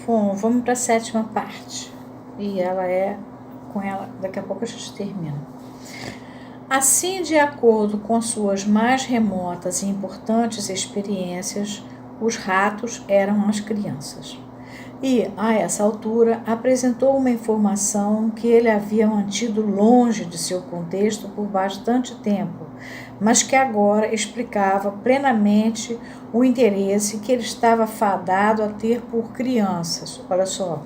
Bom, vamos para a 7ª parte. E com ela, daqui a pouco a gente termina. Assim, de acordo com suas mais remotas e importantes experiências, os ratos eram as crianças. E, a essa altura, apresentou uma informação que ele havia mantido longe de seu contexto por bastante tempo, mas que agora explicava plenamente o interesse que ele estava fadado a ter por crianças. Olha só,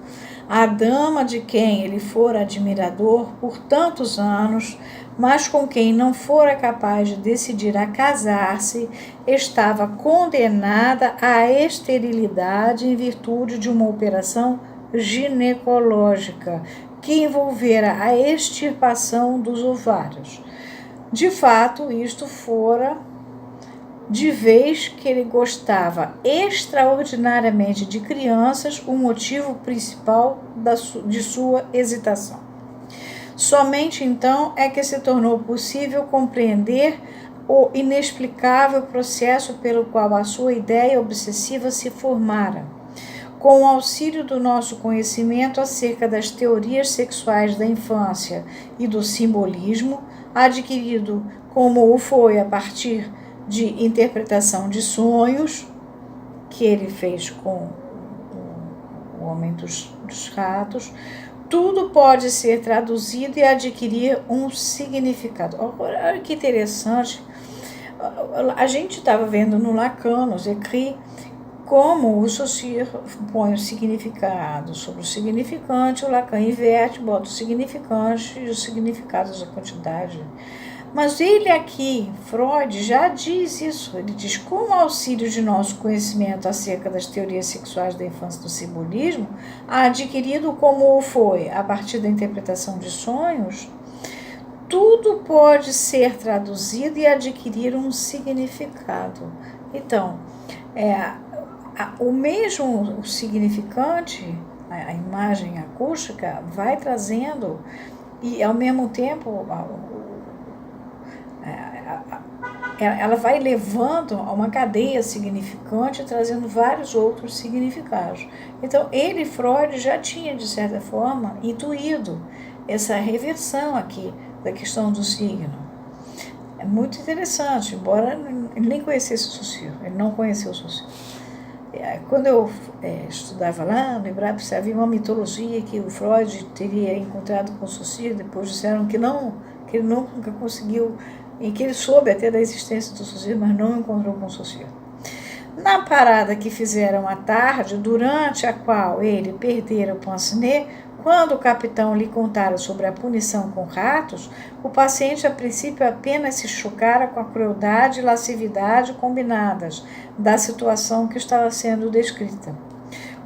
a dama de quem ele fora admirador por tantos anos, mas com quem não fora capaz de decidir a casar-se, estava condenada à esterilidade em virtude de uma operação ginecológica que envolvera a extirpação dos ovários. De fato, isto fora de vez que ele gostava extraordinariamente de crianças, o motivo principal de sua hesitação. Somente então é que se tornou possível compreender o inexplicável processo pelo qual a sua ideia obsessiva se formara. Com o auxílio do nosso conhecimento acerca das teorias sexuais da infância e do simbolismo, adquirido como o foi a partir de interpretação de sonhos, que ele fez com o Homem dos Ratos, tudo pode ser traduzido e adquirir um significado. Olha que interessante. A gente estava vendo no Lacan, nos Écrits, como o Saussure põe o significado sobre o significante, o Lacan inverte, bota o significante e os significados da quantidade. Mas ele aqui, Freud, já diz isso. Ele diz, com o auxílio de nosso conhecimento acerca das teorias sexuais da infância e do simbolismo, adquirido como foi a partir da interpretação de sonhos, tudo pode ser traduzido e adquirir um significado. Então, o mesmo significante, a imagem acústica, vai trazendo, e ao mesmo tempo ela vai levando a uma cadeia significante, trazendo vários outros significados. Então, Freud, já tinha, de certa forma, intuído essa reversão aqui da questão do signo. É muito interessante, embora ele nem conhecesse o Saussure, ele não conheceu o Saussure. Quando eu estudava lá no Hebraico, havia uma mitologia que o Freud teria encontrado com o Saussure, depois disseram que ele nunca conseguiu, e que ele soube até da existência do Saussure, mas não encontrou com o Saussure. Na parada que fizeram à tarde, durante a qual ele perdera o pince-nez, quando o capitão lhe contara sobre a punição com ratos, o paciente a princípio apenas se chocara com a crueldade e lascividade combinadas da situação que estava sendo descrita.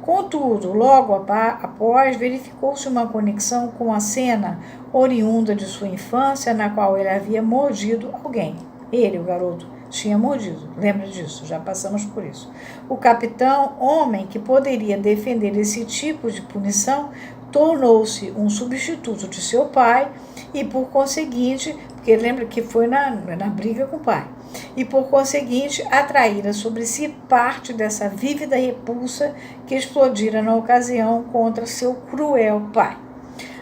Contudo, logo após, verificou-se uma conexão com a cena oriunda de sua infância, na qual ele havia mordido alguém. Ele, o garoto, tinha mordido. Lembra disso? Já passamos por isso. O capitão, homem que poderia defender esse tipo de punição, tornou-se um substituto de seu pai e, por conseguinte, porque lembra que foi na briga com o pai, e, por conseguinte, atraíra sobre si parte dessa vívida repulsa que explodira na ocasião contra seu cruel pai.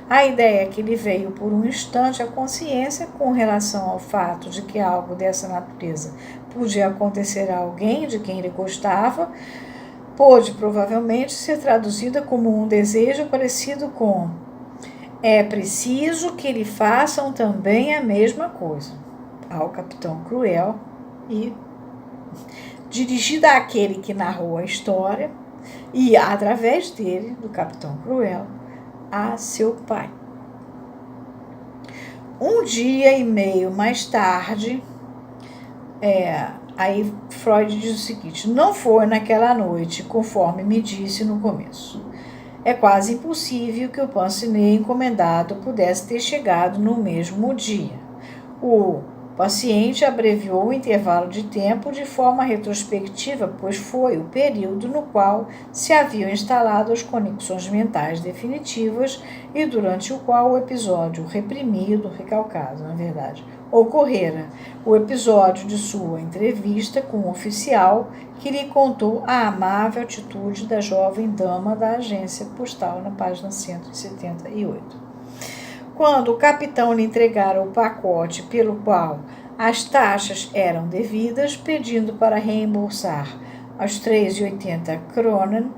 A ideia que lhe veio por um instante à consciência com relação ao fato de que algo dessa natureza podia acontecer a alguém de quem ele gostava, pôde provavelmente ser traduzida como um desejo parecido com: é preciso que lhe façam também a mesma coisa, ao capitão cruel, e dirigida àquele que narrou a história e, através dele, do capitão cruel, a seu pai. Um dia e meio mais tarde, aí Freud diz o seguinte: não foi naquela noite, conforme me disse no começo. É quase impossível que o pince-nez encomendado pudesse ter chegado no mesmo dia. O paciente abreviou o intervalo de tempo de forma retrospectiva, pois foi o período no qual se haviam instalado as conexões mentais definitivas e durante o qual o episódio reprimido, recalcado, na verdade, ocorrera o episódio de sua entrevista com um oficial que lhe contou a amável atitude da jovem dama da agência postal na página 178. Quando o capitão lhe entregara o pacote pelo qual as taxas eram devidas, pedindo para reembolsar as 3,80 kronen,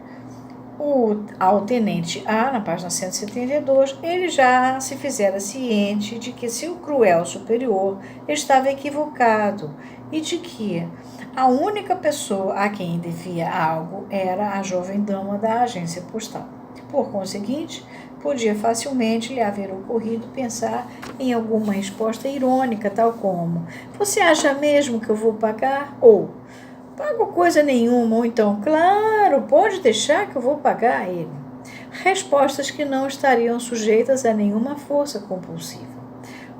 ao tenente A, na página 172, ele já se fizera ciente de que seu cruel superior estava equivocado e de que a única pessoa a quem devia algo era a jovem dama da agência postal. Por conseguinte, podia facilmente lhe haver ocorrido pensar em alguma resposta irônica, tal como: "Você acha mesmo que eu vou pagar?" Ou "Pago coisa nenhuma", ou então "Claro, pode deixar que eu vou pagar a ele". Respostas que não estariam sujeitas a nenhuma força compulsiva.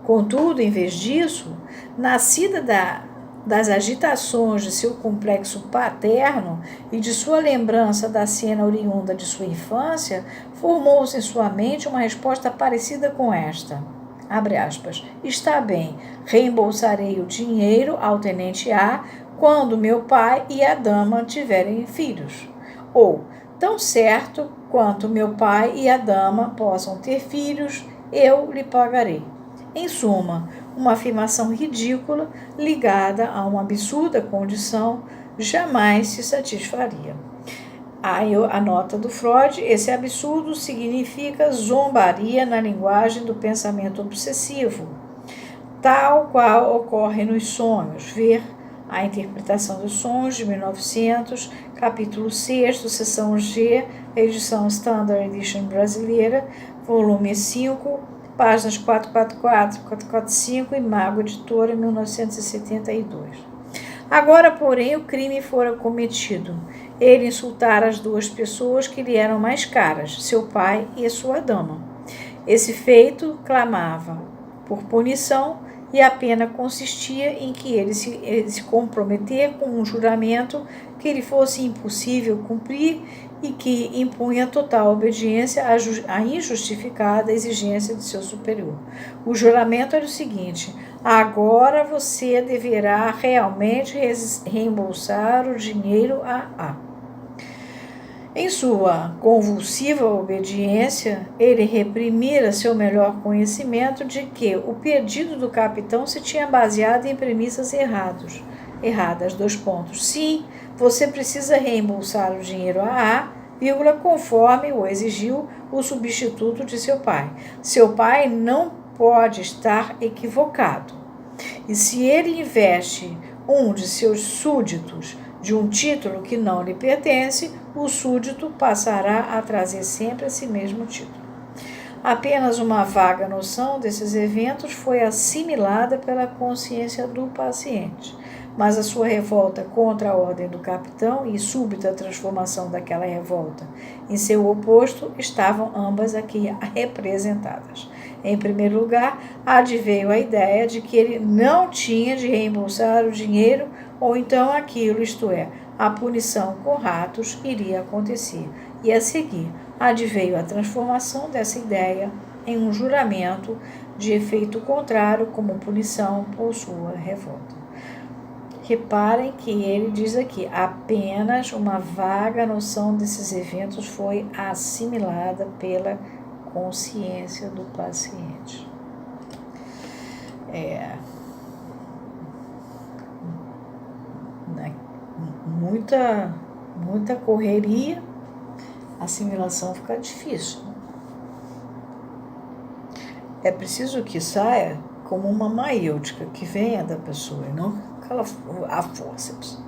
Contudo, em vez disso, nascida das agitações de seu complexo paterno e de sua lembrança da cena oriunda de sua infância, formou-se em sua mente uma resposta parecida com esta. Abre aspas. "Está bem, reembolsarei o dinheiro ao tenente A quando meu pai e a dama tiverem filhos." Ou, "Tão certo quanto meu pai e a dama possam ter filhos, eu lhe pagarei." Em suma, uma afirmação ridícula ligada a uma absurda condição jamais se satisfaria. A nota do Freud: esse absurdo significa zombaria na linguagem do pensamento obsessivo, tal qual ocorre nos sonhos. Ver A Interpretação dos Sonhos, de 1900, capítulo 6º, seção G, edição Standard Edition brasileira, volume 5, páginas 444, 445 e Mago Editora, 1972. Agora, porém, o crime fora cometido. Ele insultara as duas pessoas que lhe eram mais caras, seu pai e a sua dama. Esse feito clamava por punição e a pena consistia em que ele se comprometer com um juramento que lhe fosse impossível cumprir e que impunha total obediência à injustificada exigência de seu superior. O juramento era o seguinte: agora você deverá realmente reembolsar o dinheiro a A. Em sua convulsiva obediência, ele reprimira seu melhor conhecimento de que o pedido do capitão se tinha baseado em premissas erradas. Sim, você precisa reembolsar o dinheiro a A, conforme o exigiu o substituto de seu pai. Seu pai não pode estar equivocado. E se ele investe um de seus súditos de um título que não lhe pertence, o súdito passará a trazer sempre esse mesmo título. Apenas uma vaga noção desses eventos foi assimilada pela consciência do paciente, mas a sua revolta contra a ordem do capitão e súbita transformação daquela revolta em seu oposto estavam ambas aqui representadas. Em primeiro lugar, adveio a ideia de que ele não tinha de reembolsar o dinheiro ou então aquilo, isto é, a punição com ratos iria acontecer. E a seguir, adveio a transformação dessa ideia em um juramento de efeito contrário como punição por sua revolta. Reparem que ele diz aqui, apenas uma vaga noção desses eventos foi assimilada pela consciência do paciente. Muita correria, a assimilação fica difícil. É preciso que saia como uma maêutica, que venha da pessoa, e não aquela a forceps.